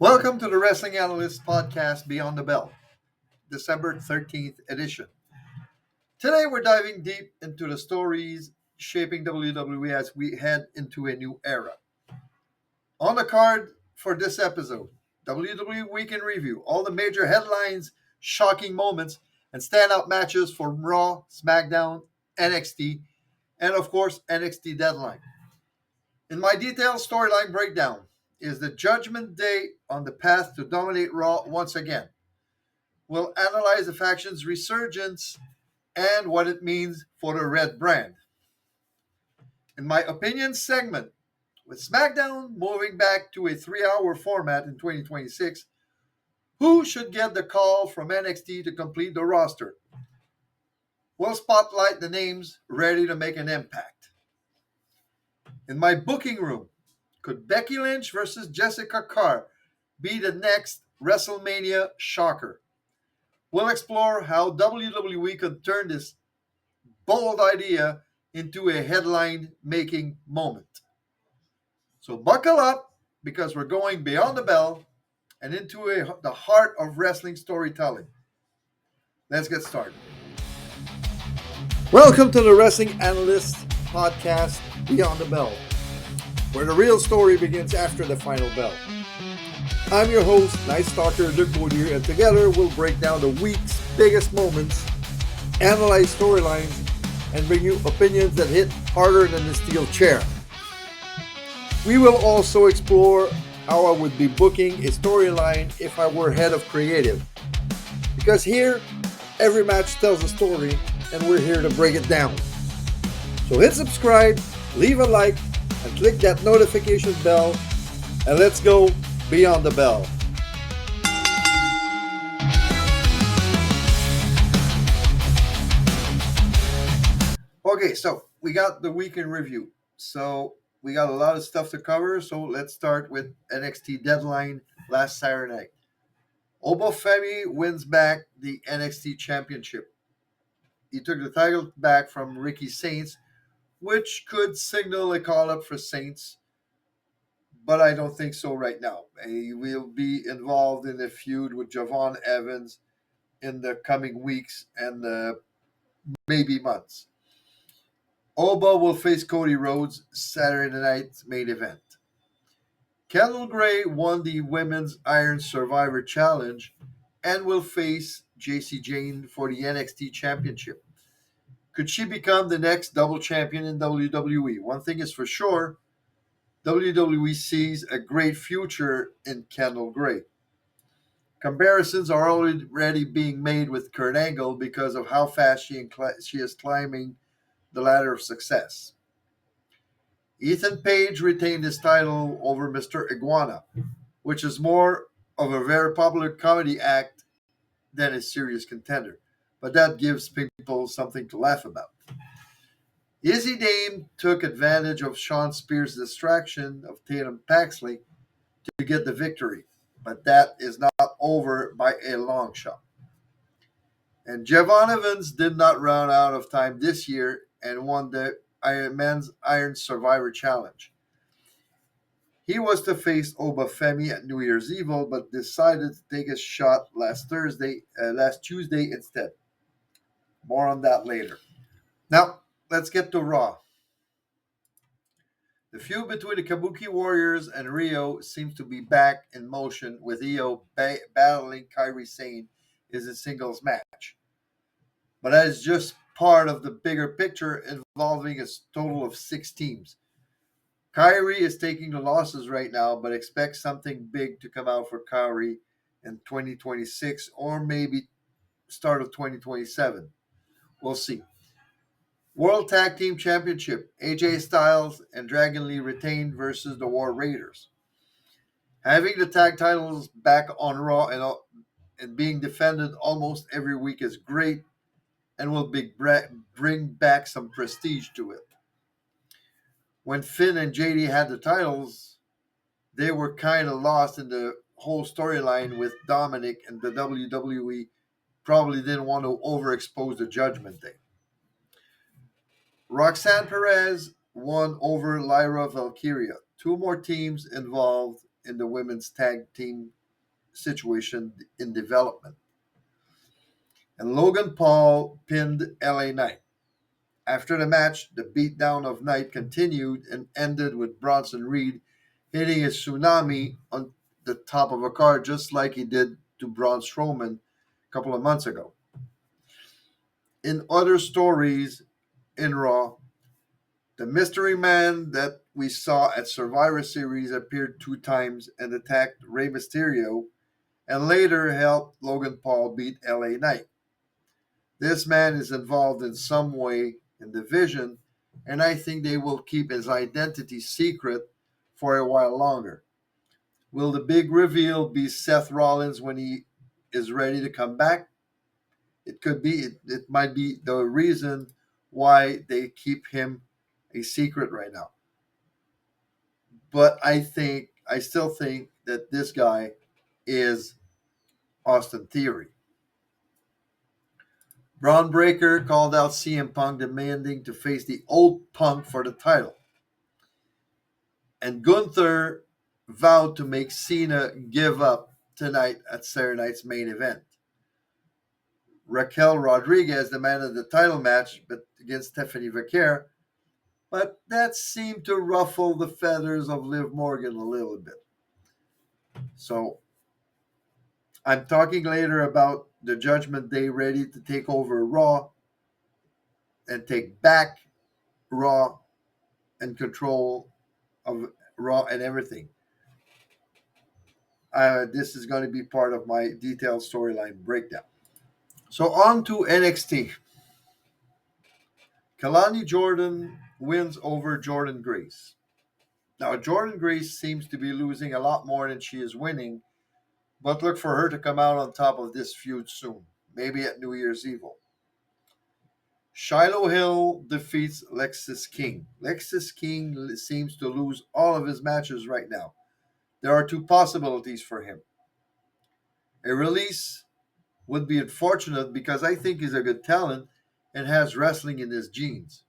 Welcome to the Wrestling Analyst Podcast Beyond the Bell, December 13th edition. Today we're diving deep into the stories shaping WWE as we head into a new era. On the card for this episode, WWE Week in Review, all the major headlines, shocking moments, and standout matches for Raw, SmackDown, NXT, and of course NXT Deadline. In my detailed storyline breakdown, is the Judgment Day on the path to dominate Raw once again? We'll analyze the faction's resurgence and what it means for the red brand. In my opinion segment, with SmackDown moving back to a 3-hour format in 2026, who should get the call from NXT to complete the roster? We'll spotlight the names ready to make an impact. In my booking room, could Becky Lynch versus Jessika Carr be the next WrestleMania shocker? We'll explore how WWE could turn this bold idea into a headline-making moment. So buckle up, because we're going beyond the bell and into the heart of wrestling storytelling. Let's get started. Welcome to the Wrestling Analyst Podcast Beyond the Bell, where the real story begins after the final bell. I'm your host, Night Stalker Luc Baudier, and together we'll break down the week's biggest moments, analyze storylines, and bring you opinions that hit harder than the steel chair. We will also explore how I would be booking a storyline if I were head of creative. Because here, every match tells a story, and we're here to break it down. So hit subscribe, leave a like, and click that notification bell, and let's go beyond the bell. Okay, so we got the week in review. So we got a lot of stuff to cover, so let's start with NXT Deadline last Saturday night. Obafemi wins back the NXT Championship. He took the title back from Ricky Saints, which could signal a call-up for Saints, but I don't think so right now. He will be involved in a feud with Javon Evans in the coming weeks and maybe months. Oba will face Cody Rhodes Saturday night's main event. Kendall Gray won the Women's Iron Survivor Challenge and will face JC Jane for the NXT Championship. Could she become the next double champion in WWE? One thing is for sure, WWE sees a great future in Kendall Gray. Comparisons are already being made with Kurt Angle because of how fast she is climbing the ladder of success. Ethan Page retained his title over Mr. Iguana, which is more of a very popular comedy act than a serious contender. But that gives people something to laugh about. Izzy Dame took advantage of Sean Spears' distraction of Tatum Paxley to get the victory, but that is not over by a long shot. And Javon Evans did not run out of time this year and won the Men's Iron Survivor Challenge. He was to face Obafemi at New Year's Eve, but decided to take a shot last Tuesday instead. More on that later. Now, let's get to Raw. The feud between the Kabuki Warriors and Rio seems to be back in motion, with Io battling Kairi Sane in a singles match. But that is just part of the bigger picture involving a total of 6 teams. Kairi is taking the losses right now, but expect something big to come out for Kairi in 2026 or maybe start of 2027. We'll see. World Tag Team Championship, AJ Styles and Dragon Lee retained versus the War Raiders. Having the tag titles back on Raw and being defended almost every week is great and will bring back some prestige to it. When Finn and JD had the titles, they were kind of lost in the whole storyline with Dominic, and the WWE probably didn't want to overexpose the Judgment Day. Roxanne Perez won over Lyra Valkyria. 2 more teams involved in the women's tag team situation in development. And Logan Paul pinned LA Knight. After the match, the beatdown of Knight continued and ended with Bronson Reed hitting a tsunami on the top of a car, just like he did to Braun Strowman a couple of months ago. In other stories in Raw, the mystery man that we saw at Survivor Series appeared 2 times and attacked Rey Mysterio and later helped Logan Paul beat LA Knight. This man is involved in some way in the Vision, and I think they will keep his identity secret for a while longer. Will the big reveal be Seth Rollins when he is ready to come back? It could be. It might be the reason why they keep him a secret right now. But I still think that this guy is Austin Theory. Braun Breaker called out CM Punk demanding to face the old Punk for the title. And Gunther vowed to make Cena give up tonight at Saturday night's main event. Raquel Rodriguez demanded the title match but against Stephanie Vaquer, but that seemed to ruffle the feathers of Liv Morgan a little bit. So I'm talking later about the Judgment Day ready to take over Raw and take back Raw and control of Raw and everything. This is going to be part of my detailed storyline breakdown. So on to NXT. Kalani Jordan wins over Jordan Grace. Now, Jordan Grace seems to be losing a lot more than she is winning, but look for her to come out on top of this feud soon, maybe at New Year's Evil. Shiloh Hill defeats Lexis King. Lexis King seems to lose all of his matches right now. There are 2 possibilities for him. A release would be unfortunate because I think he's a good talent and has wrestling in his genes.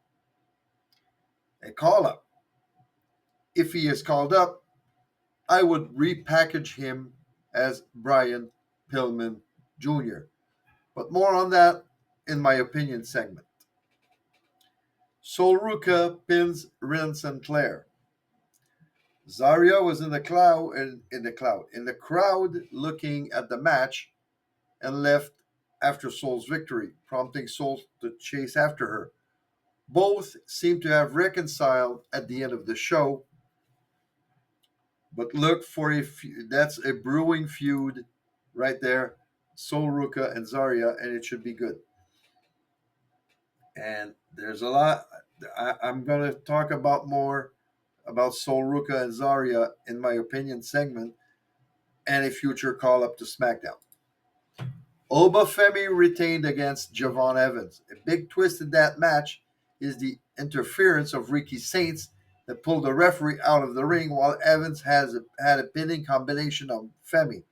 A call up. If he is called up, I would repackage him as Brian Pillman Jr. But more on that in my opinion segment. Sol Ruka pins Ren Sinclair. Zarya was in the crowd looking at the match and left after Sol's victory, prompting Sol to chase after her. Both seem to have reconciled at the end of the show, but look for that's a brewing feud right there, Sol Ruka and Zarya, and it should be good. And there's a lot. I'm going to talk about more about Sol Ruka and Zarya in my opinion segment and a future call up to SmackDown. Obafemi retained against Javon Evans. A big twist in that match is the interference of Ricky Saints that pulled the referee out of the ring while Evans had a pinning combination of Femi.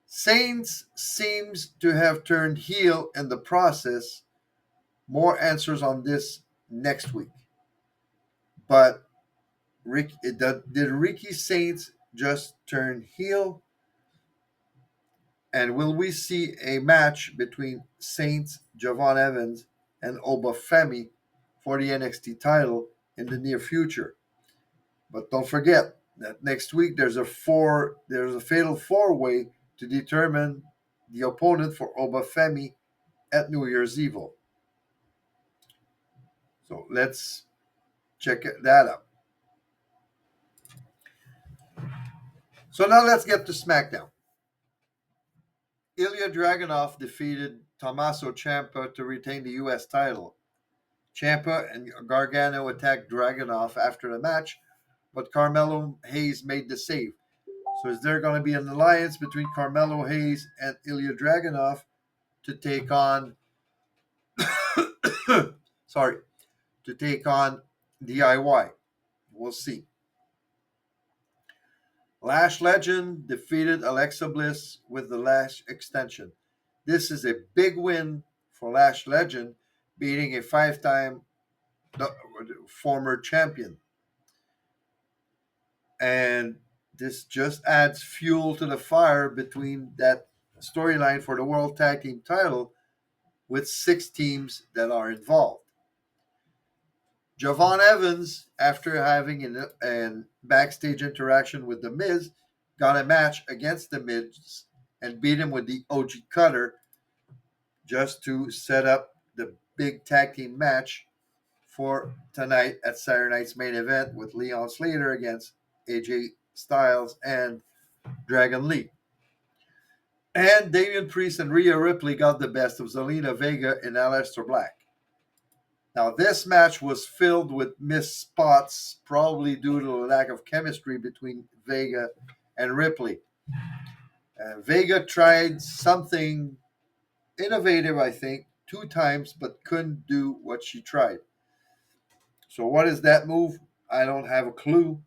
Saints seems to have turned heel in the process. More answers on this next week. But did Ricky Saints just turn heel? And will we see a match between Saints, Javon Evans, and Obafemi for the NXT title in the near future? But don't forget that next week there's a fatal 4-way to determine the opponent for Obafemi at New Year's Evil. So let's check that out. So now let's get to SmackDown. Ilya Dragunov defeated Tommaso Ciampa to retain the U.S. title. Ciampa and Gargano attacked Dragunov after the match, but Carmelo Hayes made the save. So is there going to be an alliance between Carmelo Hayes and Ilya Dragunov to take on DIY? We'll see. Lash Legend defeated Alexa Bliss with the Lash extension. This is a big win for Lash Legend, beating a 5-time former champion. And this just adds fuel to the fire between that storyline for the World Tag Team title with six teams that are involved. Javon Evans, after having an backstage interaction with The Miz, got a match against The Miz and beat him with the OG Cutter just to set up the big tag team match for tonight at Saturday night's main event with Leon Slater against AJ Styles and Dragon Lee. And Damian Priest and Rhea Ripley got the best of Zelina Vega and Aleister Black. Now, this match was filled with missed spots, probably due to a lack of chemistry between Vega and Ripley. Vega tried something innovative, I think, two times, but couldn't do what she tried. So, what is that move? I don't have a clue,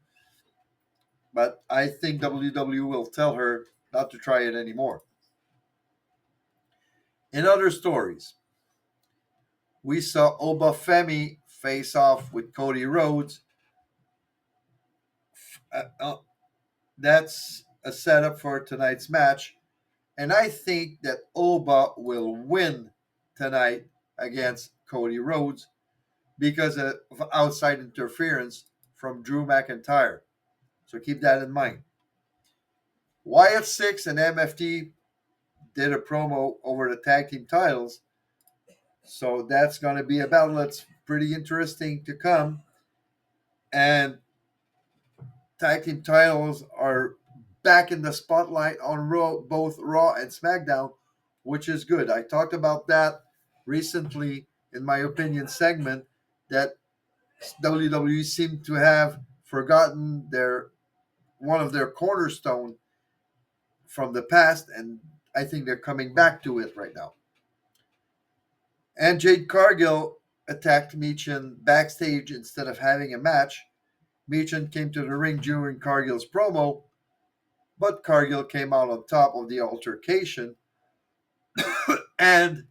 but I think WWE will tell her not to try it anymore. In other stories, we saw Obafemi face off with Cody Rhodes. That's a setup for tonight's match. And I think that Oba will win tonight against Cody Rhodes because of outside interference from Drew McIntyre. So keep that in mind. Wyatt Six and MFT did a promo over the tag team titles. So that's going to be a battle that's pretty interesting to come. And tag team titles are back in the spotlight on both Raw and SmackDown, which is good. I talked about that recently in my opinion segment that WWE seemed to have forgotten one of their cornerstone from the past, and I think they're coming back to it right now. And Jade Cargill attacked Michin backstage instead of having a match. Michin came to the ring during Cargill's promo, but Cargill came out on top of the altercation, and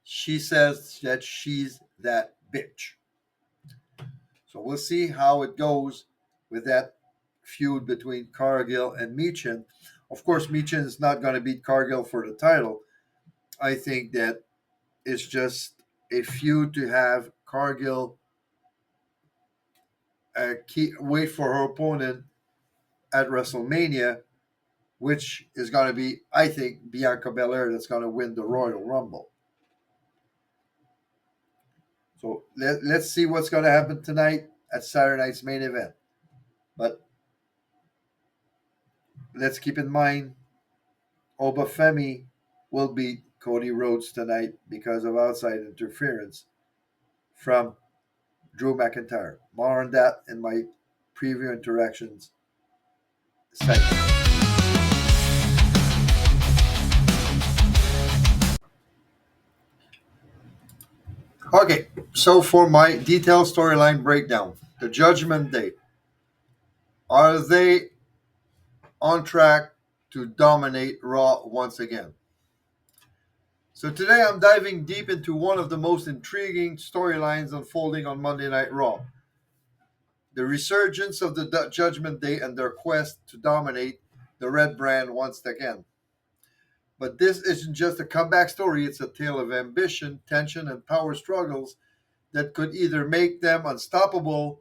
she says that she's that bitch. So we'll see how it goes with that feud between Cargill and Michin. Of course, Michin is not going to beat Cargill for the title. I think that it's just a feud to have Cargill wait for her opponent at WrestleMania, which is going to be, I think, Bianca Belair that's going to win the Royal Rumble. So let's see what's going to happen tonight at Saturday night's main event. But let's keep in mind, Obafemi will beat Cody Rhodes tonight because of outside interference from Drew McIntyre. More on that in my preview interactions segment. Okay, so for my detailed storyline breakdown, the Judgment Day. Are they on track to dominate Raw once again? So today I'm diving deep into one of the most intriguing storylines unfolding on Monday Night Raw. The resurgence of the Judgment Day and their quest to dominate the red brand once again. But this isn't just a comeback story, it's a tale of ambition, tension, and power struggles that could either make them unstoppable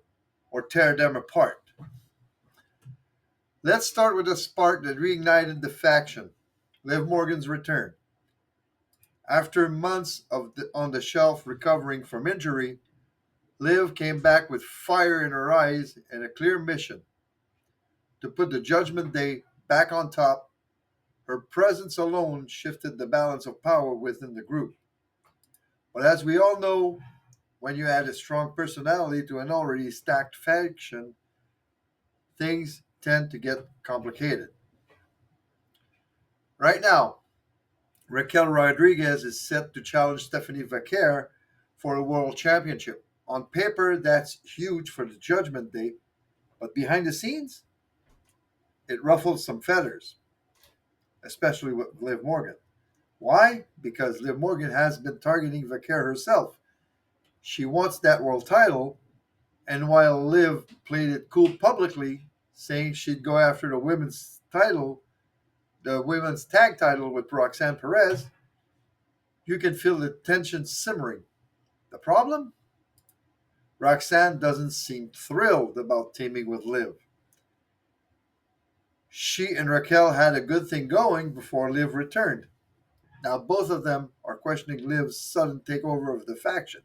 or tear them apart. Let's start with a spark that reignited the faction, Liv Morgan's return. After months on the shelf recovering from injury, Liv came back with fire in her eyes and a clear mission to put the Judgment Day back on top. Her presence alone shifted the balance of power within the group. But as we all know, when you add a strong personality to an already stacked faction, things tend to get complicated. Right now, Raquel Rodriguez is set to challenge Stephanie Vaquer for a world championship. On paper, that's huge for the Judgment Day, but behind the scenes, it ruffles some feathers, especially with Liv Morgan. Why? Because Liv Morgan has been targeting Vaquer herself. She wants that world title, And while Liv played it cool publicly, saying she'd go after the women's tag title with Roxanne Perez, you can feel the tension simmering. The problem? Roxanne doesn't seem thrilled about teaming with Liv. She and Raquel had a good thing going before Liv returned. Now both of them are questioning Liv's sudden takeover of the faction.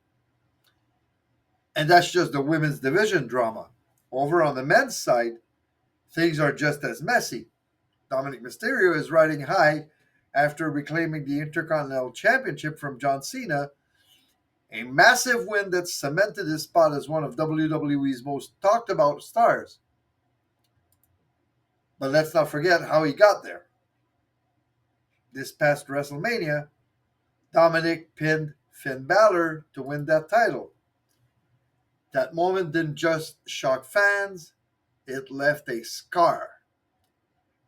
And that's just the women's division drama. Over on the men's side, things are just as messy. Dominic Mysterio is riding high after reclaiming the Intercontinental Championship from John Cena, a massive win that cemented his spot as one of WWE's most talked about stars. But let's not forget how he got there. This past WrestleMania, Dominic pinned Finn Balor to win that title. That moment didn't just shock fans, it left a scar.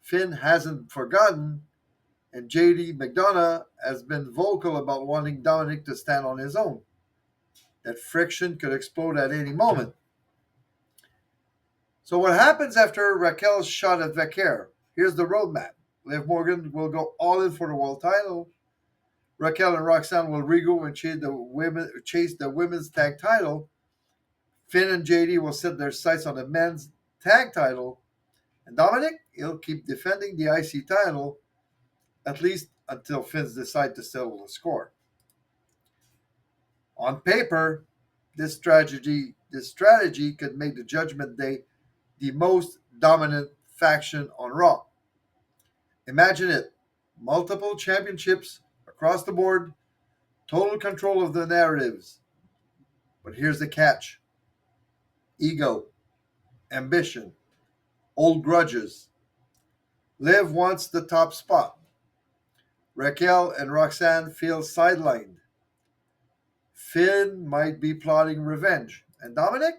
Finn hasn't forgotten, and JD McDonough has been vocal about wanting Dominic to stand on his own. That friction could explode at any moment. So what happens after Raquel's shot at Vaquer? Here's the roadmap. Liv Morgan will go all in for the world title. Raquel and Roxanne will regroup and chase the women's tag title. Finn and JD will set their sights on the men's tag title. And Dominic, he'll keep defending the IC title, at least until Finn's decide to settle the score. On paper, this strategy could make the Judgment Day the most dominant faction on Raw. Imagine it. Multiple championships across the board, total control of the narratives. But here's the catch. Ego, ambition, old grudges. Liv wants the top spot. Raquel and Roxanne feel sidelined. Finn might be plotting revenge. And Dominic?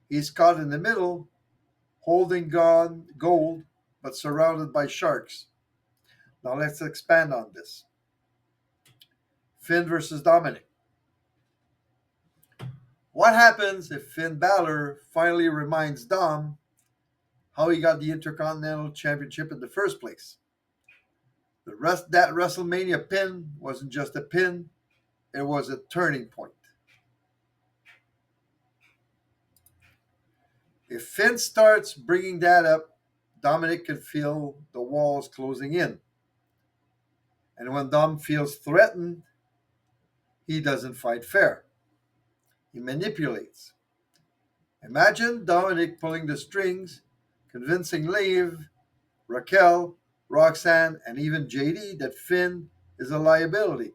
He's caught in the middle, holding gold, but surrounded by sharks. Now let's expand on this. Finn versus Dominic. What happens if Finn Balor finally reminds Dom how he got the Intercontinental Championship in the first place? That WrestleMania pin wasn't just a pin, it was a turning point. If Finn starts bringing that up, Dominic can feel the walls closing in. And when Dom feels threatened, he doesn't fight fair. He manipulates. Imagine Dominic pulling the strings, convincing Liv, Raquel, Roxanne, and even JD that Finn is a liability.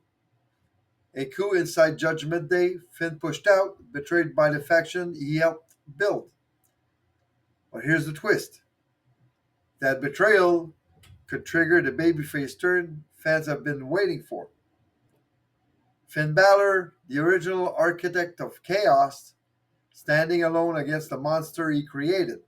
A coup inside Judgment Day, Finn pushed out, betrayed by the faction he helped build. But here's the twist. That betrayal could trigger the babyface turn fans have been waiting for. Finn Balor, the original architect of chaos, standing alone against the monster he created.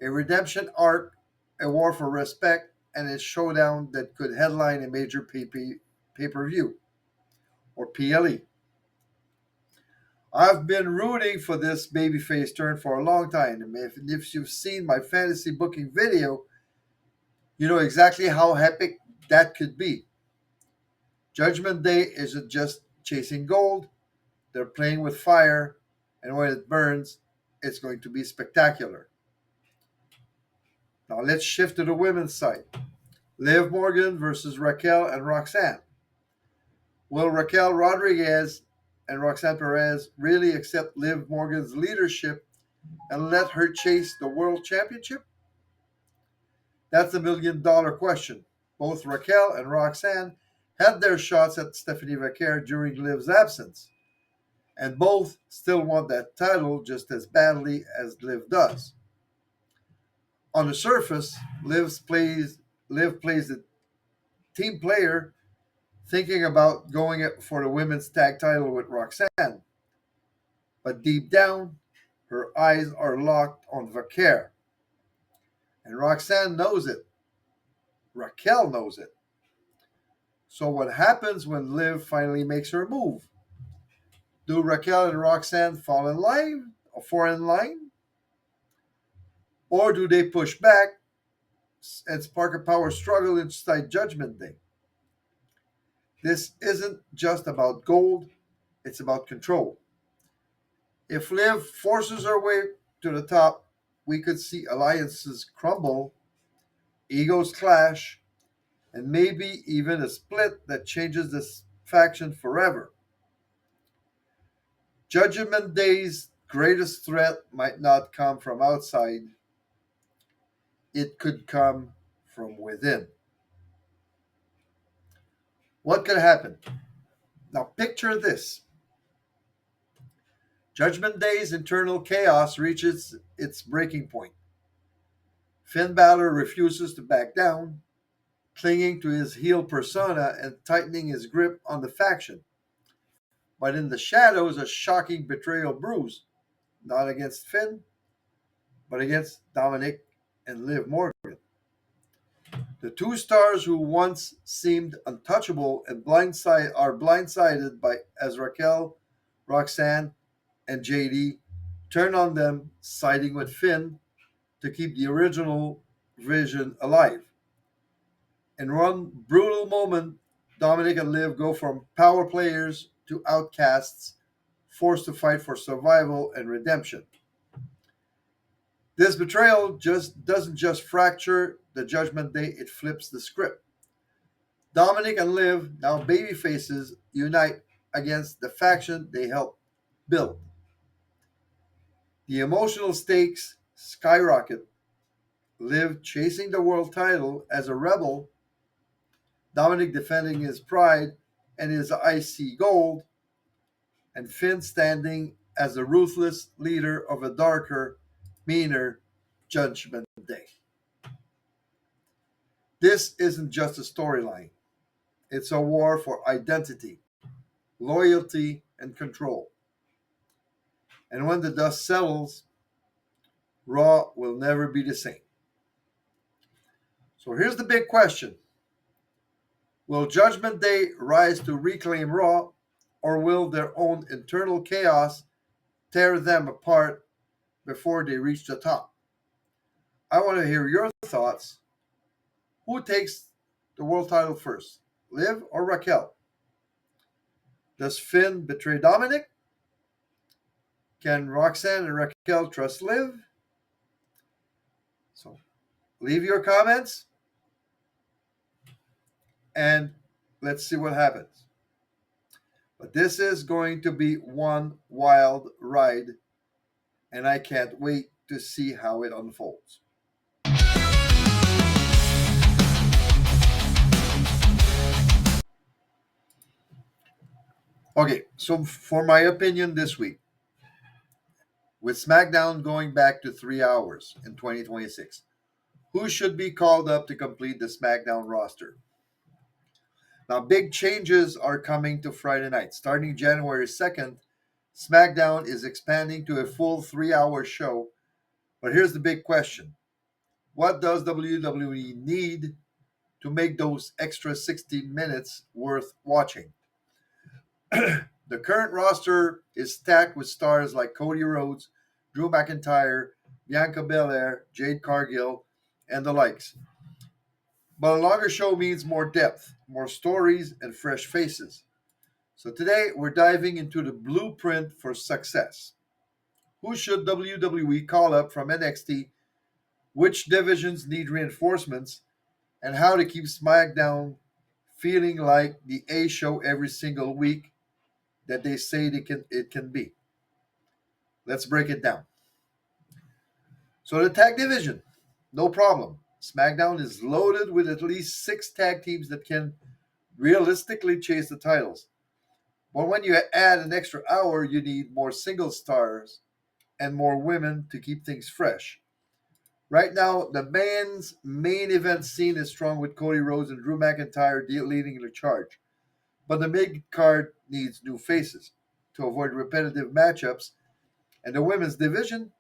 A redemption arc, a war for respect, and a showdown that could headline a major pay-per-view, or PLE. I've been rooting for this babyface turn for a long time. And if you've seen my fantasy booking video, you know exactly how epic that could be. Judgment Day isn't just chasing gold, they're playing with fire, and when it burns, it's going to be spectacular. Now let's shift to the women's side. Liv Morgan versus Raquel and Roxanne. Will Raquel Rodriguez and Roxanne Perez really accept Liv Morgan's leadership and let her chase the world championship? That's the $1 million question. Both Raquel and Roxanne had their shots at Stephanie Vaquer during Liv's absence, and both still want that title just as badly as Liv does. On the surface, Liv plays the team player, thinking about going for the women's tag title with Roxanne. But deep down, her eyes are locked on Vaquer. And Roxanne knows it. Raquel knows it. So what happens when Liv finally makes her move? Do Raquel and Roxanne fall in line, or do they push back and spark a power struggle inside Judgment Day? This isn't just about gold, it's about control. If Liv forces her way to the top, we could see alliances crumble, egos clash, and maybe even a split that changes this faction forever. Judgment Day's greatest threat might not come from outside, it could come from within. What could happen? Now, picture this: Judgment Day's internal chaos reaches its breaking point. Finn Balor refuses to back down, clinging to his heel persona and tightening his grip on the faction. But in the shadows, a shocking betrayal brews, not against Finn, but against Dominic and Liv Morgan. The two stars who once seemed untouchable and are blindsided by as Raquel, Roxanne, and JD turn on them, siding with Finn to keep the original vision alive. In one brutal moment, Dominic and Liv go from power players to outcasts, forced to fight for survival and redemption. This betrayal just doesn't just fracture the Judgment Day; it flips the script. Dominic and Liv, now baby faces, unite against the faction they helped build. The emotional stakes skyrocket. Liv chasing the world title as a rebel, Dominic defending his pride and his IC gold, and Finn standing as the ruthless leader of a darker, meaner Judgment Day. This isn't just a storyline, it's a war for identity, loyalty, and control. And when the dust settles, Raw will never be the same. So here's the big question: will Judgment Day rise to reclaim Raw, or will their own internal chaos tear them apart before they reach the top? I want to hear your thoughts. Who takes the world title first, Liv or Raquel? Does Finn betray Dominic? Can Roxanne and Raquel trust Liv? So leave your comments and let's see what happens. But this is going to be one wild ride, and I can't wait to see how it unfolds. Okay, so for my opinion this week, with SmackDown going back to 3 hours in 2026, who should be called up to complete the SmackDown roster? Now, big changes are coming to Friday night. Starting January 2nd, SmackDown is expanding to a full 3 hour show. But here's the big question: what does WWE need to make those extra 60 minutes worth watching? The current roster is stacked with stars like Cody Rhodes, Drew McIntyre, Bianca Belair, Jade Cargill, and the likes. But a longer show means more depth, more stories, and fresh faces. So today we're diving into the blueprint for success. Who should WWE call up from NXT? Which divisions need reinforcements? And how to keep SmackDown feeling like the A show every single week that they say it can be. Let's break it down. So the tag division, no problem. SmackDown is loaded with at least 6 tag teams that can realistically chase the titles. But when you add an extra hour, you need more single stars and more women to keep things fresh. Right now, the men's main event scene is strong with Cody Rhodes and Drew McIntyre leading the charge. But the mid card needs new faces to avoid repetitive matchups. And the women's division,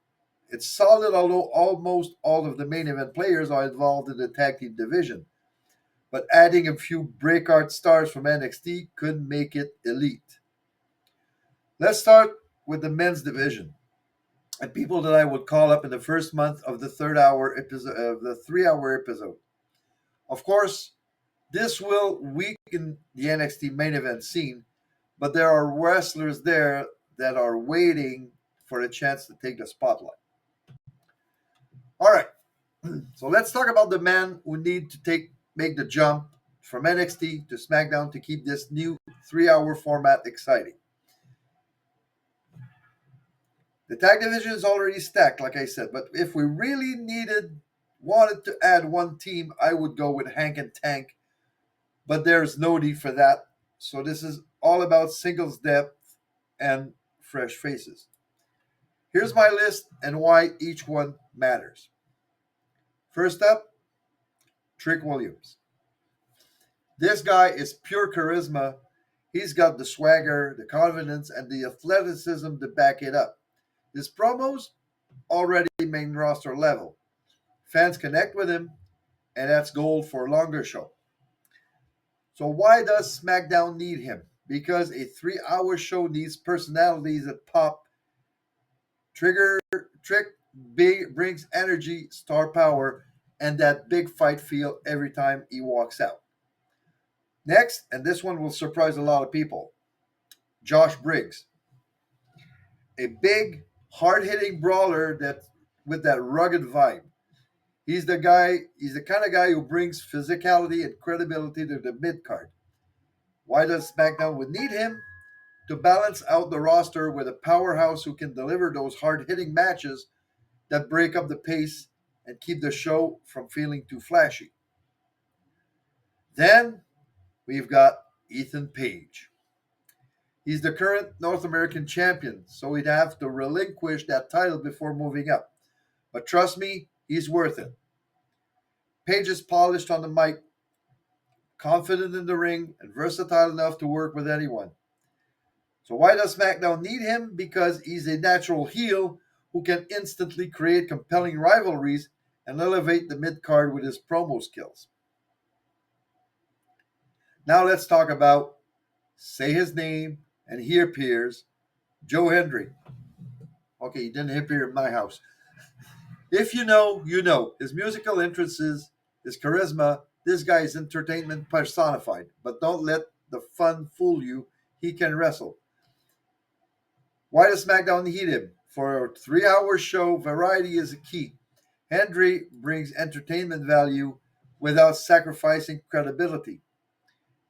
it's solid, although almost all of the main event players are involved in the tag team division. But adding a few breakout stars from NXT could make it elite. Let's start with the men's division and people that I would call up in the first month of the third hour episode of the 3 hour episode. Of course, this will weaken the NXT main event scene, but there are wrestlers there that are waiting for a chance to take the spotlight. All right, so let's talk about the man who need to make the jump from NXT to SmackDown to keep this new 3 hour format exciting. The tag division is already stacked, like I said, but if we really wanted to add one team, I would go with Hank and Tank, but there's no need for that. So this is all about singles depth and fresh faces. Here's my list and why each one matters. First up, Trick Williams. This guy is pure charisma. He's got the swagger, the confidence, and the athleticism to back it up. His promos already main roster level. Fans connect with him, and that's gold for a longer show. So why does SmackDown need him? Because a 3 hour show needs personalities that pop. Trigger Trick brings energy, star power, and that big fight feel every time he walks out. Next, and this one will surprise a lot of people, Josh Briggs, a big, hard-hitting brawler that with that rugged vibe. He's the guy. He's the kind of guy who brings physicality and credibility to the mid card. Why does SmackDown would need him? To balance out the roster with a powerhouse who can deliver those hard-hitting matches that break up the pace and keep the show from feeling too flashy. Then we've got Ethan Page. He's the current North American champion, so he'd have to relinquish that title before moving up. But trust me, he's worth it. Page is polished on the mic, confident in the ring, and versatile enough to work with anyone. So why does SmackDown need him? Because he's a natural heel who can instantly create compelling rivalries and elevate the mid card with his promo skills. Now let's talk about say his name and he appears, Joe Hendry. Okay, he didn't appear in my house. If you know, you know. His musical entrances, his charisma, this guy is entertainment personified. But don't let the fun fool you. He can wrestle. Why does SmackDown need him? For a 3 hour show, variety is a key. Hendry brings entertainment value without sacrificing credibility,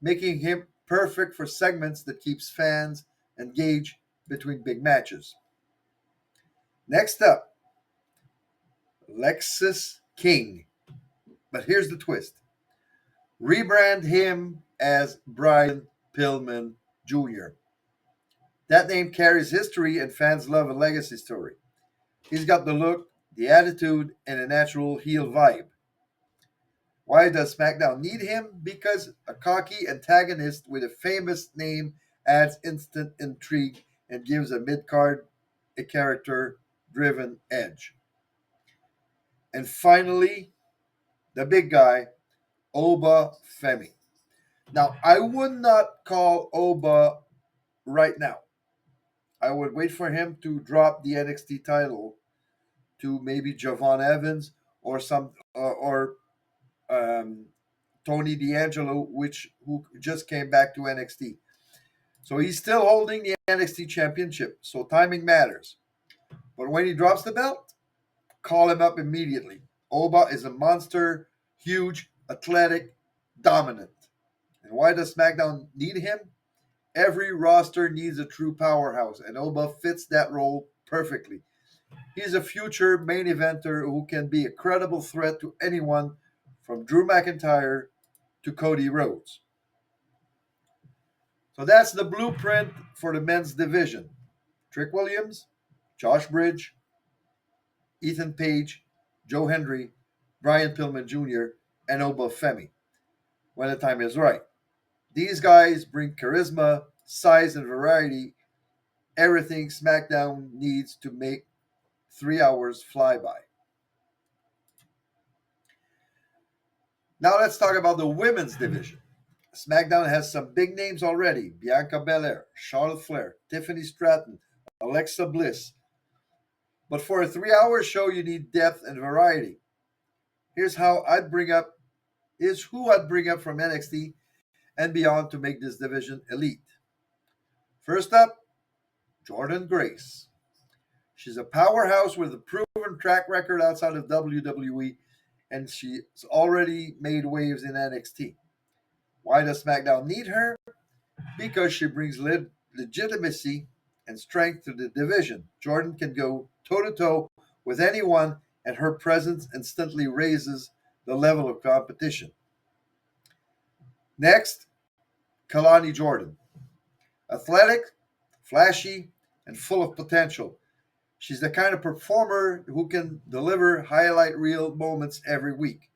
making him perfect for segments that keeps fans engaged between big matches. Next up, Lexus King. But here's the twist. Rebrand him as Brian Pillman Jr. That name carries history and fans love a legacy story. He's got the look, the attitude, and a natural heel vibe. Why does SmackDown need him? Because a cocky antagonist with a famous name adds instant intrigue and gives a mid card a character driven edge. And finally, the big guy, Oba Femi. Now, I would not call Oba right now. I would wait for him to drop the NXT title to maybe Javon Evans or or um, Tony D'Angelo, who just came back to NXT. So he's still holding the NXT championship. So timing matters. But when he drops the belt, call him up immediately. Oba is a monster, huge, athletic, dominant. And why does SmackDown need him? Every roster needs a true powerhouse, and Oba fits that role perfectly. He's a future main eventer who can be a credible threat to anyone from Drew McIntyre to Cody Rhodes. So that's the blueprint for the men's division. Trick Williams, Josh Bridge, Ethan Page, Joe Hendry, Brian Pillman Jr., and Oba Femi when the time is right. These guys bring charisma, size, and variety, everything SmackDown needs to make 3 hours fly by. Now let's talk about the women's division. SmackDown has some big names already: Bianca Belair, Charlotte Flair, Tiffany Stratton, Alexa Bliss. But for a 3 hour show, you need depth and variety. Here's how I'd bring up is who I'd bring up from NXT and beyond to make this division elite. First up, Jordan Grace. She's a powerhouse with a proven track record outside of WWE, and she's already made waves in NXT. Why does SmackDown need her? Because she brings legitimacy and strength to the division. Jordan can go toe to toe with anyone, and her presence instantly raises the level of competition. Next, Kalani Jordan. Athletic, flashy, and full of potential. She's the kind of performer who can deliver highlight reel moments every week.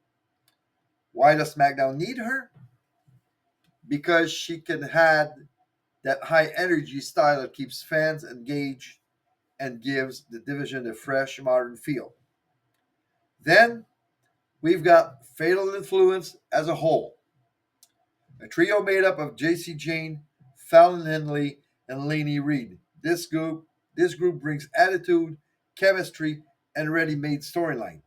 Why does SmackDown need her? Because she can add that high energy style that keeps fans engaged and gives the division a fresh, modern feel. Then we've got Fatal Influence as a whole, a trio made up of JC Jane, Fallon Henley, and Lainey Reed. This group brings attitude, chemistry, and ready-made storyline.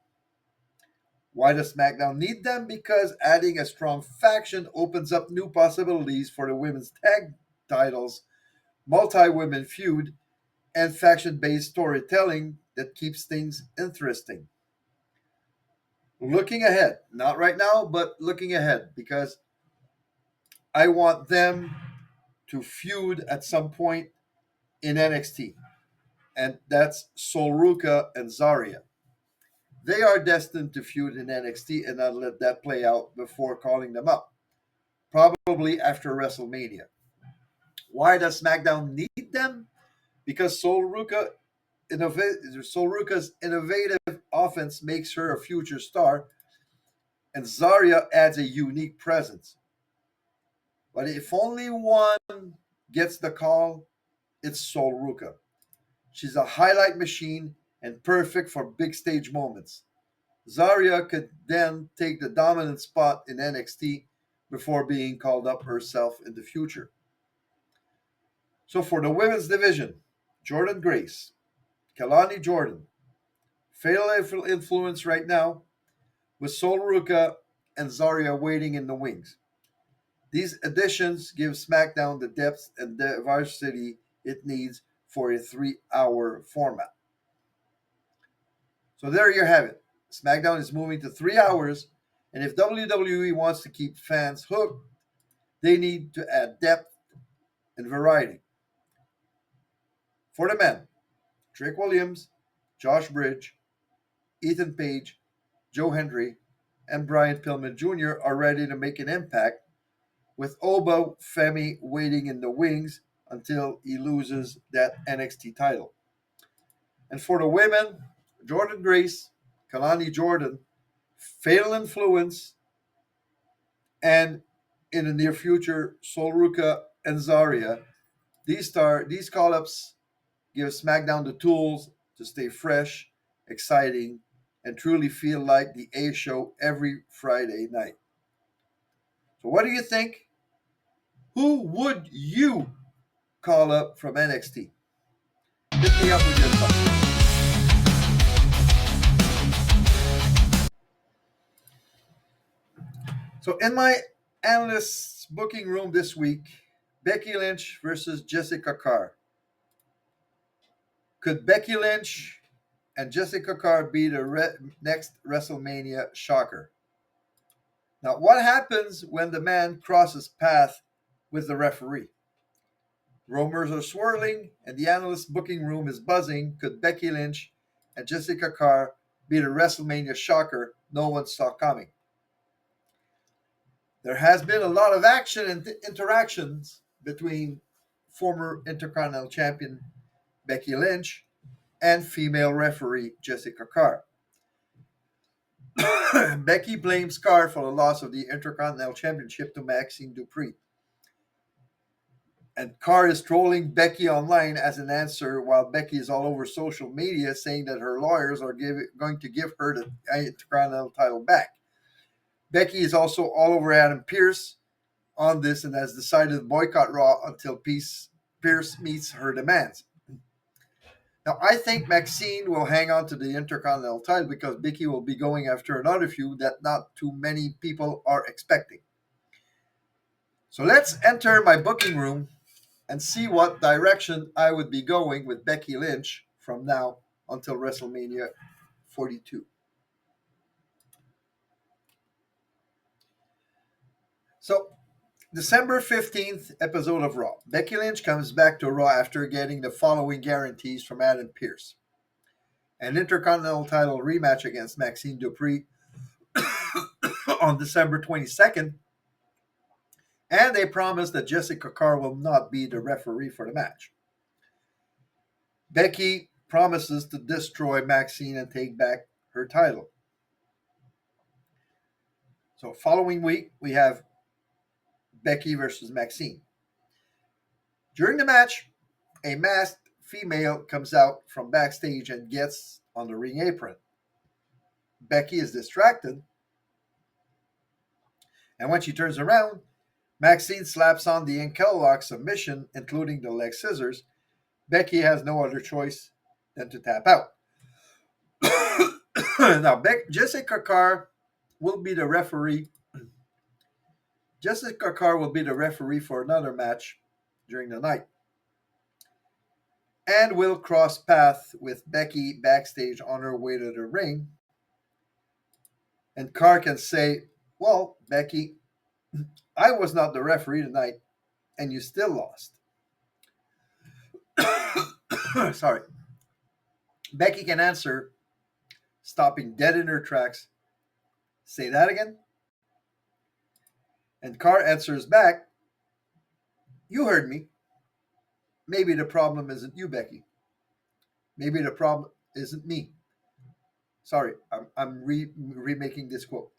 Why does SmackDown need them? Because adding a strong faction opens up new possibilities for the women's tag titles, multi-women feud, and faction-based storytelling that keeps things interesting. Looking ahead, not right now, but looking ahead, because I want them to feud at some point in NXT, and that's Sol Ruka and Zarya. They are destined to feud in NXT, and I'll let that play out before calling them up, probably after WrestleMania. Why does SmackDown need them? Because Sol Ruka's innovative offense makes her a future star, and Zarya adds a unique presence. But if only one gets the call, it's Sol Ruka. She's a highlight machine and perfect for big stage moments. Zarya could then take the dominant spot in NXT before being called up herself in the future. So for the women's division, Jordan Grace, Kalani Jordan, fatal influence right now, with Sol Ruka and Zarya waiting in the wings. These additions give SmackDown the depth and diversity it needs for a 3 hour format. So there you have it. SmackDown is moving to 3 hours, and if WWE wants to keep fans hooked, they need to add depth and variety. For the men, Trick Williams, Josh Bridge, Ethan Page, Joe Hendry, and Brian Pillman Jr. are ready to make an impact, with Oba Femi waiting in the wings until he loses that NXT title. And for the women, Jordan Grace, Kalani Jordan, Fatal Influence, and in the near future, Sol Ruka and Zarya. These call-ups give SmackDown the tools to stay fresh, exciting, and truly feel like the A show every Friday night. So what do you think? Who would you call up from NXT? Hit me up with your thoughts. So in my analyst's booking room this week, Becky Lynch versus Jessika Carr. Could Becky Lynch and Jessika Carr be the next WrestleMania shocker? Now, what happens when the man crosses path with the referee? Rumors are swirling, and the analyst booking room is buzzing. Could Becky Lynch and Jessika Carr be the WrestleMania shocker no one saw coming? There has been a lot of action and interactions between former Intercontinental Champion Becky Lynch and female referee Jessika Carr. Becky blames Carr for the loss of the Intercontinental Championship to Maxine Dupree. And Carr is trolling Becky online as an answer, while Becky is all over social media saying that her lawyers are going to give her the Intercontinental title back. Becky is also all over Adam Pearce, on this and has decided to boycott Raw until Pierce meets her demands. Now, I think Maxine will hang on to the Intercontinental title because Becky will be going after another feud that not too many people are expecting. So let's enter my booking room and see what direction I would be going with Becky Lynch from now until WrestleMania 42. So, December 15th episode of Raw. Becky Lynch comes back to Raw after getting the following guarantees from Adam Pearce: an Intercontinental title rematch against Maxine Dupree on December 22nd, and a promise that Jessika Carr will not be the referee for the match. Becky promises to destroy Maxine and take back her title. So, following week, we have Becky versus Maxine. During the match, a masked female comes out from backstage and gets on the ring apron. Becky is distracted, and when she turns around, Maxine slaps on the ankle lock submission, including the leg scissors. Becky has no other choice than to tap out. Now, Jessika Carr will be the referee. Jessika Carr will be the referee for another match during the night, and will cross paths with Becky backstage on her way to the ring. And Carr can say, "Well, Becky, I was not the referee tonight, and you still lost." Sorry. Becky can answer, stopping dead in her tracks, "Say that again?" And Carr answers back, "You heard me. Maybe the problem isn't you, Becky. Maybe the problem isn't me." Sorry, I'm remaking this quote.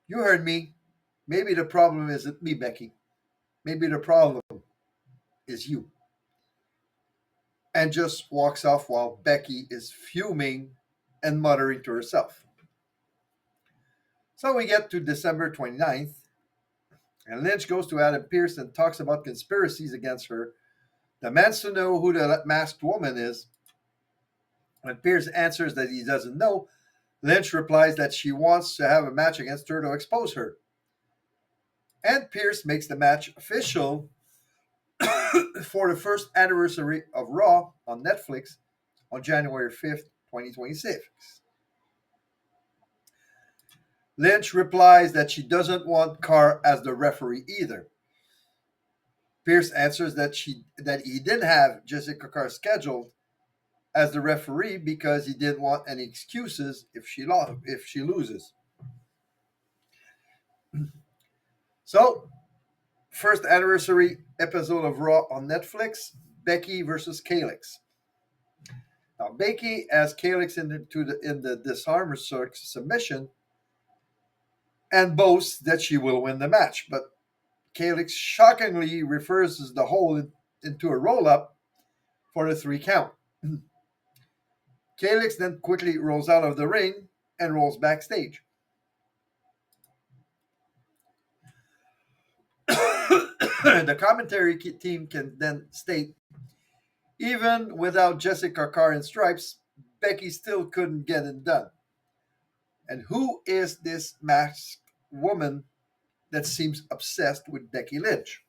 "You heard me. Maybe the problem isn't me, Becky. Maybe the problem is you." And just walks off while Becky is fuming and muttering to herself. So we get to December 29th, and Lynch goes to Adam Pearce and talks about conspiracies against her, demands to know who the masked woman is. When Pearce answers that he doesn't know, Lynch replies that she wants to have a match against her to expose her. And Pearce makes the match official for the first anniversary of Raw on Netflix on January 5th, 2026. Lynch replies that she doesn't want Carr as the referee either. Pearce answers that he didn't have Jessika Carr scheduled as the referee because he didn't want any excuses if she loses. So, first anniversary episode of Raw on Netflix, Becky versus Calix. Now, Becky has Calix in the disarm submission and boasts that she will win the match, but Calix shockingly reverses the hold into a roll-up for the 3 count. Calix then quickly rolls out of the ring and rolls backstage. The commentary team can then state, even without Jessika Carr in stripes, Becky still couldn't get it done. And who is this masked woman that seems obsessed with Becky Lynch?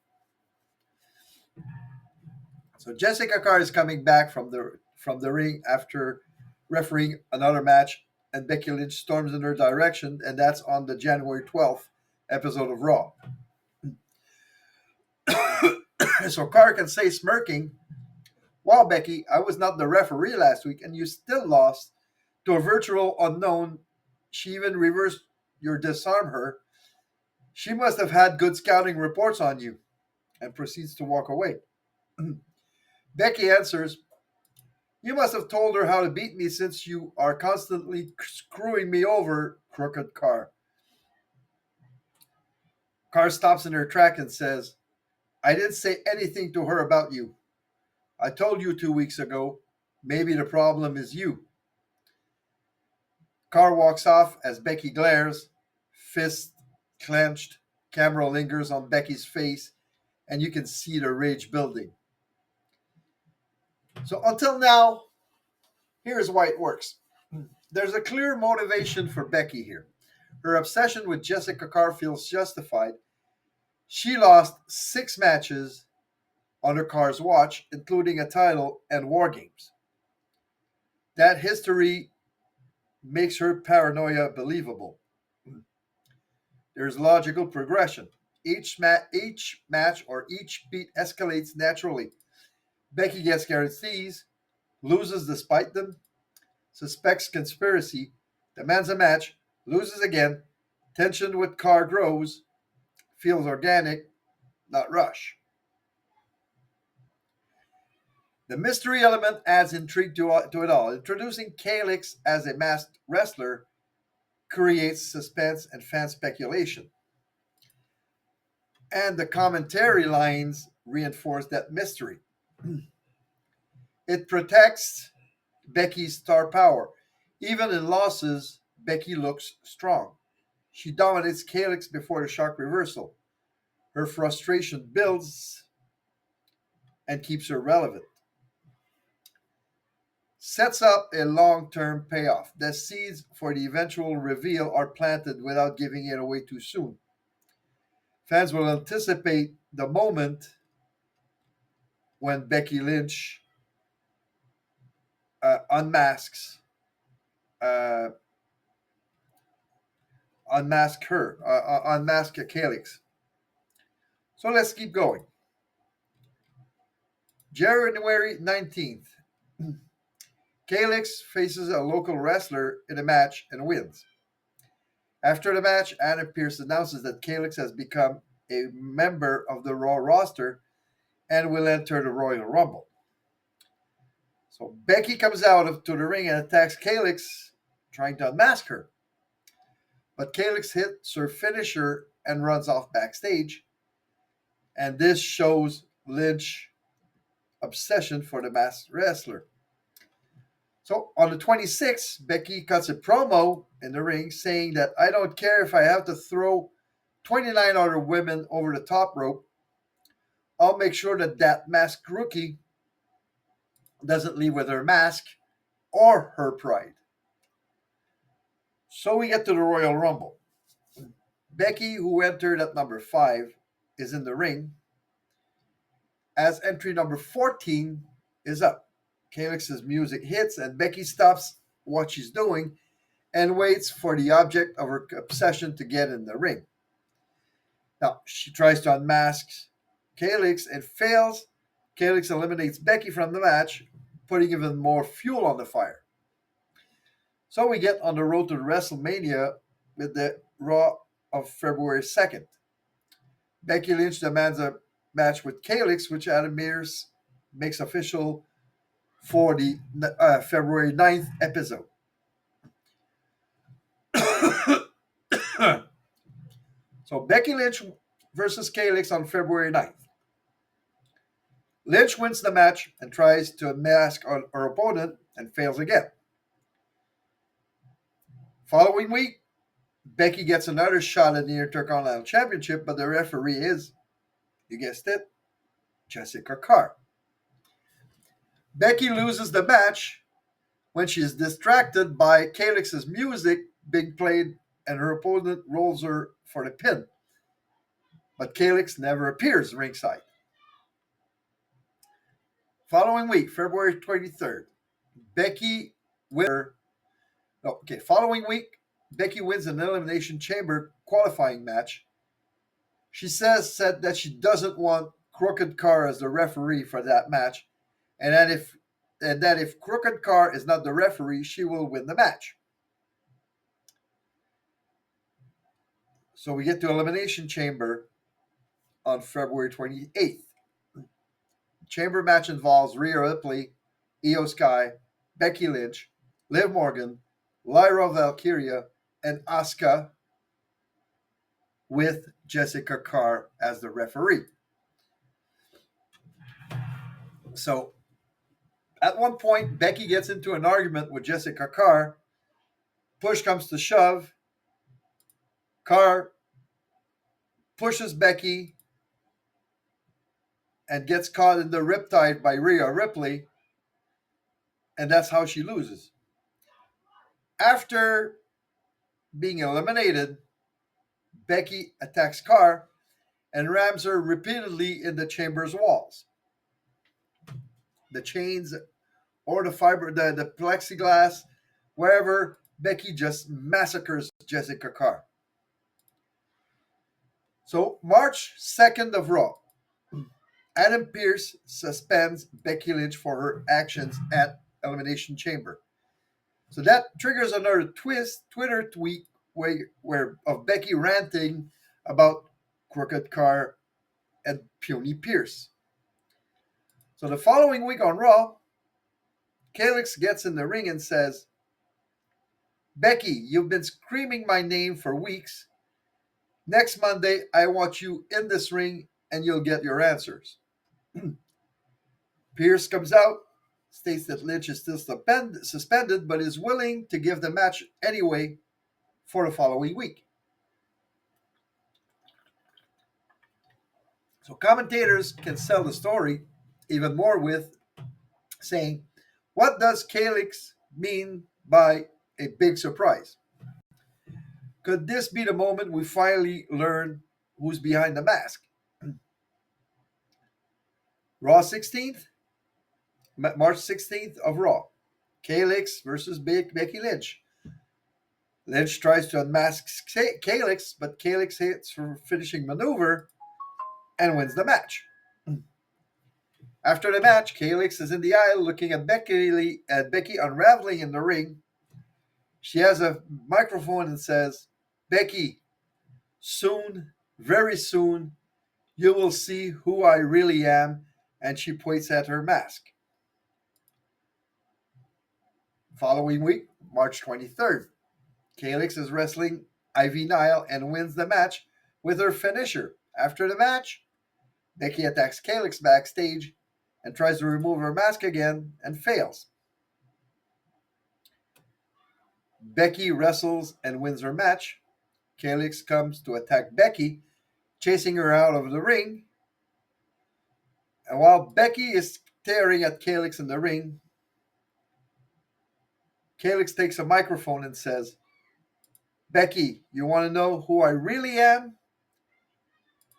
So Jessika Carr is coming back from the ring after refereeing another match, and Becky Lynch storms in her direction, and that's on the January 12th episode of Raw. So Carr can say, smirking, "Wow, Becky, I was not the referee last week, and you still lost to a virtual unknown. She even reversed your disarm her. She must have had good scouting reports on you," and proceeds to walk away. Becky answers, "You must have told her how to beat me since you are constantly screwing me over, crooked Carr." Carr stops in her track and says, "I didn't say anything to her about you. I told you 2 weeks ago, maybe the problem is you." Carr walks off as Becky glares, fist clenched, Camera lingers on Becky's face, and you can see the rage building. So until now, here's why it works. There's a clear motivation for Becky here. Her obsession with Jessika Carr feels justified. She lost 6 matches on Carr's watch, including a title and War Games. That history makes her paranoia believable. There's logical progression. Each match or each beat escalates naturally. Becky gets guarantees, loses despite them, suspects conspiracy, demands a match, loses again, tension with Carr grows, feels organic, not rush. The mystery element adds intrigue to it all. Introducing Calix as a masked wrestler creates suspense and fan speculation. And the commentary lines reinforce that mystery. It protects Becky's star power. Even in losses, Becky looks strong. She dominates Calix before the shock reversal. Her frustration builds and keeps her relevant. Sets up a long-term payoff. The seeds for the eventual reveal are planted without giving it away too soon. Fans will anticipate the moment when Becky Lynch unmasks Calix. So let's keep going. January 19th. Calix faces a local wrestler in a match and wins. After the match, Adam Pearce announces that Calix has become a member of the Raw roster and will enter the Royal Rumble. So Becky comes out to the ring and attacks Calix, trying to unmask her. But Calix hits her finisher and runs off backstage. And this shows Lynch's obsession for the masked wrestler. So on the 26th, Becky cuts a promo in the ring saying that I don't care if I have to throw 29 other women over the top rope. I'll make sure that masked rookie doesn't leave with her mask or her pride. So we get to the Royal Rumble. Becky, who entered at number 5, is in the ring, as entry number 14 is up. Calix's music hits and Becky stops what she's doing and waits for the object of her obsession to get in the ring. Now, she tries to unmask Calix and fails. Calix eliminates Becky from the match, putting even more fuel on the fire. So we get on the road to WrestleMania with the Raw of February 2nd. Becky Lynch demands a match with Calix, which Adam Pearce makes official for the February 9th episode. So Becky Lynch versus Calix on February 9th. Lynch wins the match and tries to unmask her opponent and fails again. Following week, Becky gets another shot at the Intercontinental Championship, but the referee is, you guessed it, Jessika Carr. Becky loses the match when she is distracted by Calix's music being played and her opponent rolls her for the pin. But Calix never appears ringside. Following week, February 23rd, Following week, Becky wins an Elimination Chamber qualifying match. She said that she doesn't want Crooked Carr as the referee for that match, and that if Crooked Carr is not the referee, she will win the match. So we get to Elimination Chamber on February 28th. Chamber match involves Rhea Ripley, Io Sky, Becky Lynch, Liv Morgan, Lyra Valkyria, and Asuka, with Jessika Carr as the referee. So at one point, Becky gets into an argument with Jessika Carr. Push comes to shove. Carr pushes Becky and gets caught in the riptide by Rhea Ripley, and that's how she loses. After being eliminated, Becky attacks Carr and rams her repeatedly in the chamber's walls. The chains or the fiber, the plexiglass, wherever, Becky just massacres Jessika Carr. So, March 2nd of Raw, Adam Pearce suspends Becky Lynch for her actions at Elimination Chamber. So that triggers another Twitter tweet where of Becky ranting about Crooked Carr and Puny Pierce. So the following week on Raw, Calix gets in the ring and says, Becky, you've been screaming my name for weeks. Next Monday, I want you in this ring and you'll get your answers. Pierce comes out, states that Lynch is still suspended, but is willing to give the match anyway for the following week. So commentators can sell the story even more with saying, what does Calix mean by a big surprise? Could this be the moment we finally learn who's behind the mask? Raw 16th, March 16th of Raw. Calix versus Becky Lynch. Lynch tries to unmask Calix, but Calix hits her finishing maneuver and wins the match. After the match, Calix is in the aisle looking at Becky unraveling in the ring. She has a microphone and says, Becky, soon, very soon, you will see who I really am. And she points at her mask. Following week, March 23rd, Calix is wrestling Ivy Nile and wins the match with her finisher. After the match, Becky attacks Calix backstage and tries to remove her mask again and fails. Becky wrestles and wins her match. Calix comes to attack Becky, chasing her out of the ring. And while Becky is staring at Calix in the ring, Calix takes a microphone and says, Becky, you want to know who I really am?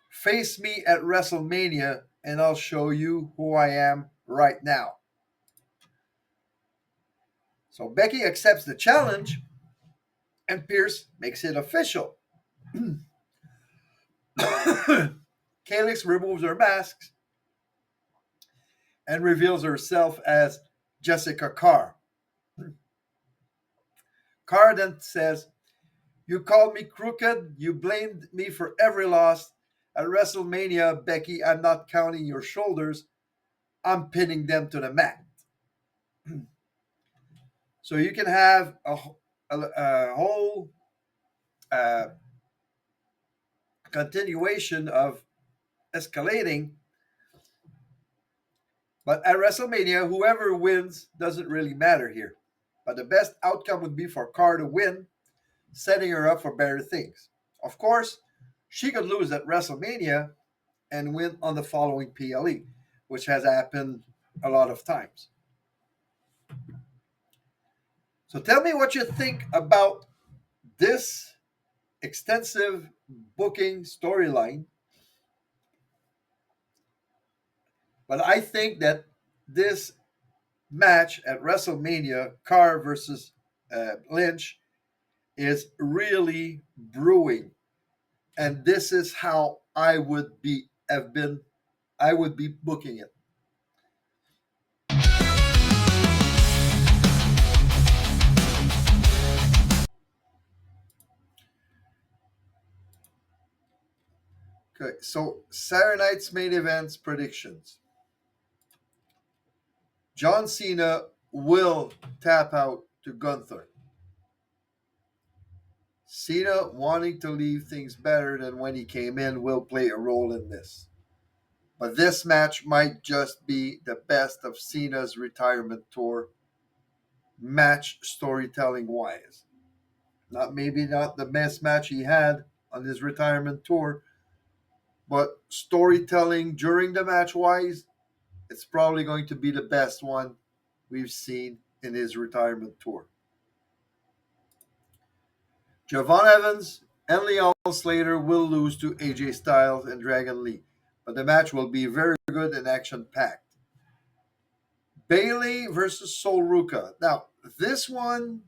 Face me at WrestleMania and I'll show you who I am right now. So Becky accepts the challenge and Pierce makes it official. Calix removes her mask and reveals herself as Jessika Carr. Carr then says, you called me crooked, you blamed me for every loss. At WrestleMania, Becky, I'm not counting your shoulders. I'm pinning them to the mat. So you can have a whole continuation of escalating. But at WrestleMania, whoever wins doesn't really matter here. But the best outcome would be for Carr to win, setting her up for better things. Of course, she could lose at WrestleMania and win on the following PLE, which has happened a lot of times. So tell me what you think about this extensive booking storyline. But I think that this match at WrestleMania, Carr versus Lynch, is really brewing. And this is how I would be booking it. Okay, so Saturday night's main events predictions. John Cena will tap out to Gunther. Cena wanting to leave things better than when he came in will play a role in this. But this match might just be the best of Cena's retirement tour, match storytelling wise. Maybe not the best match he had on his retirement tour, but storytelling during the match wise, it's probably going to be the best one we've seen in his retirement tour. Javon Evans and Leon Slater will lose to AJ Styles and Dragon Lee, but the match will be very good and action packed. Bayley versus Sol Ruka. Now, this one,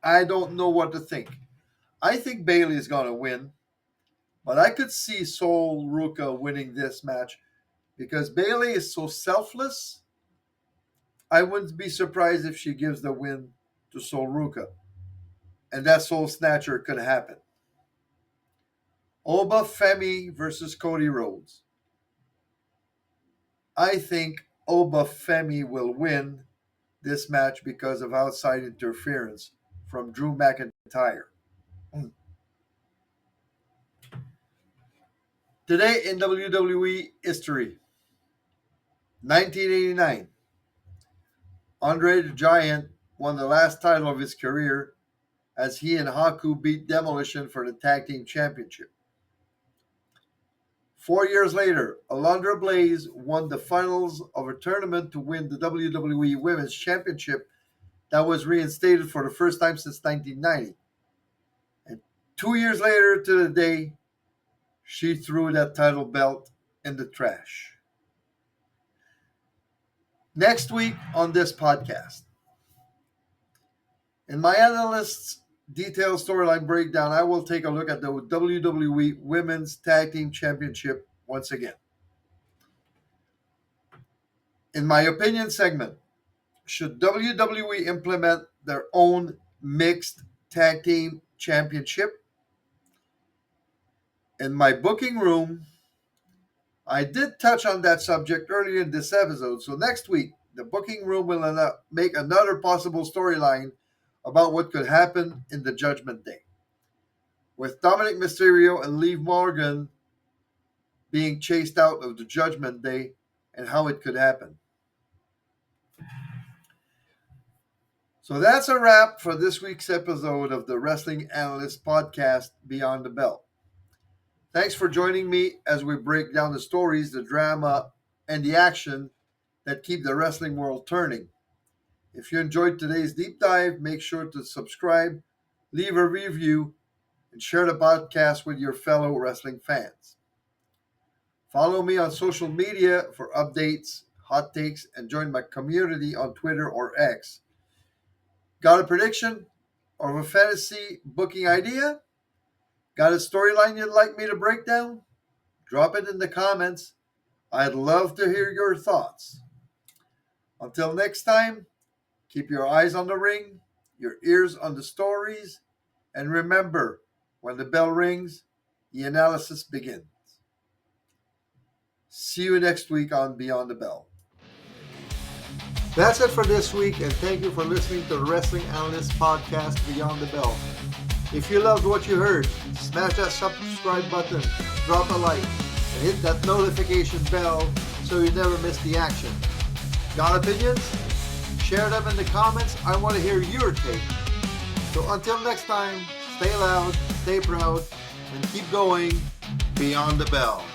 I don't know what to think. I think Bayley is going to win, but I could see Sol Ruka winning this match because Bayley is so selfless. I wouldn't be surprised if she gives the win to Sol Ruka, and that Soul Snatcher could happen. Oba Femi versus Cody Rhodes. I think Oba Femi will win this match because of outside interference from Drew McIntyre. Today in WWE history, 1989, Andre the Giant won the last title of his career as he and Haku beat Demolition for the Tag Team Championship. 4 years later, Alundra Blaze won the finals of a tournament to win the WWE Women's Championship that was reinstated for the first time since 1990. And 2 years later to the day, she threw that title belt in the trash. Next week on this podcast, in my analyst's detailed storyline breakdown, I will take a look at the WWE Women's Tag Team Championship once again. In my opinion segment, should WWE implement their own mixed tag team championship? In my booking room, I did touch on that subject earlier in this episode, so next week, the booking room will make another possible storyline about what could happen in the Judgment Day, with Dominic Mysterio and Liv Morgan being chased out of the Judgment Day and how it could happen. So that's a wrap for this week's episode of the Wrestling Analyst Podcast, Beyond the Bell. Thanks for joining me as we break down the stories, the drama, and the action that keep the wrestling world turning. If you enjoyed today's deep dive, make sure to subscribe, leave a review, and share the podcast with your fellow wrestling fans. Follow me on social media for updates, hot takes, and join my community on Twitter or X. Got a prediction or a fantasy booking idea? Got a storyline you'd like me to break down? Drop it in the comments. I'd love to hear your thoughts. Until next time, keep your eyes on the ring, your ears on the stories, and remember, when the bell rings, the analysis begins. See you next week on Beyond the Bell. That's it for this week, and thank you for listening to the Wrestling Analyst Podcast, Beyond the Bell. If you loved what you heard, smash that subscribe button, drop a like, and hit that notification bell so you never miss the action. Got opinions? Share them in the comments. I want to hear your take. So until next time, stay loud, stay proud, and keep going beyond the bell.